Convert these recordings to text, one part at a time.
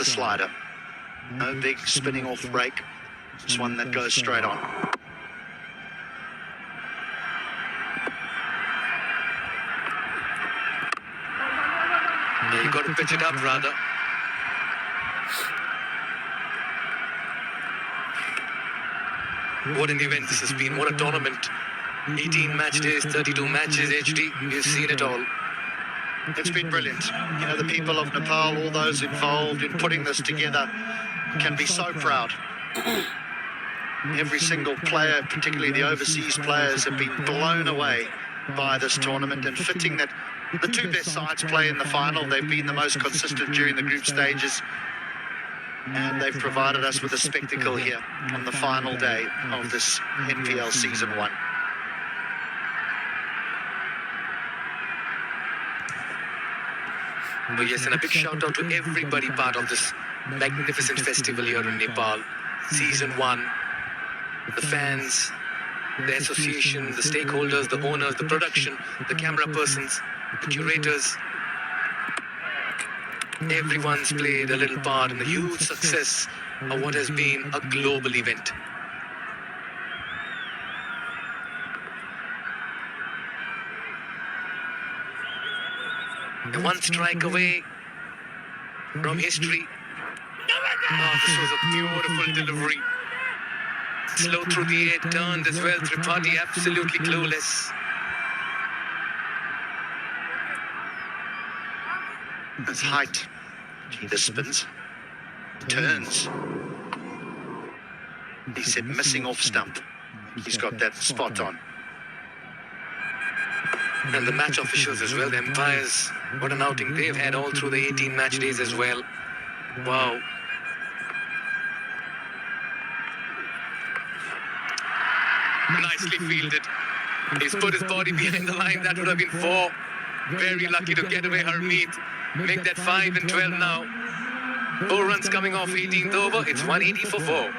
the slider. No big spinning off break. It's one that goes straight on. You've got to pitch it up rather. What an event this has been. What a tournament. 18 match days, 32 matches, HD. You've seen it all. It's been brilliant. You know, the people of Nepal, all those involved in putting this together, can be so proud. Every single player, particularly the overseas players, have been blown away by this tournament, and fitting that the two best sides play in the final. They've been the most consistent during the group stages, and they've provided us with a spectacle here on the final day of this NPL Season 1. Oh yes, and a big shout out to everybody part of this magnificent festival here in Nepal. Season 1, the fans, the association, the stakeholders, the owners, the production, the camera persons, the curators. Everyone's played a little part in the huge success of what has been a global event. And one strike away from history. Oh, this was a beautiful delivery. Slow through the air, turned as well. Tripathi absolutely clueless. That's height. He spins, turns. He said missing off stump. He's got that spot on. And the match officials as well, the umpires, what an outing they've had all through the 18 match days as well. Wow. Nicely fielded. He's put his body behind the line. That would have been 4. Very lucky to get away Harmeet. Make that 5 and 12 now. 4 runs coming off 18th over. It's 180 for 4.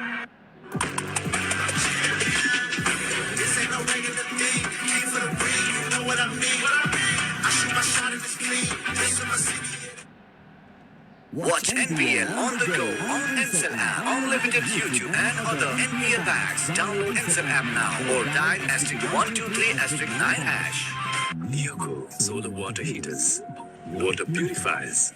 Watch NPL on the go on Ncell app, unlimited YouTube and other NPL packs. Download Ncell app now or dial *123*9#. Yogo solar water heaters, water purifiers.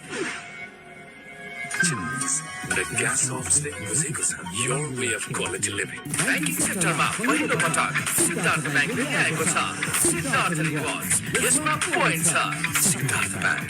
Chimneys, the gas offset music, your way of quality living. Banking sector ma पहिलो पटक Siddharth bank ले आएको छ. Siddharth rewards यसमा point छ. Siddharth bank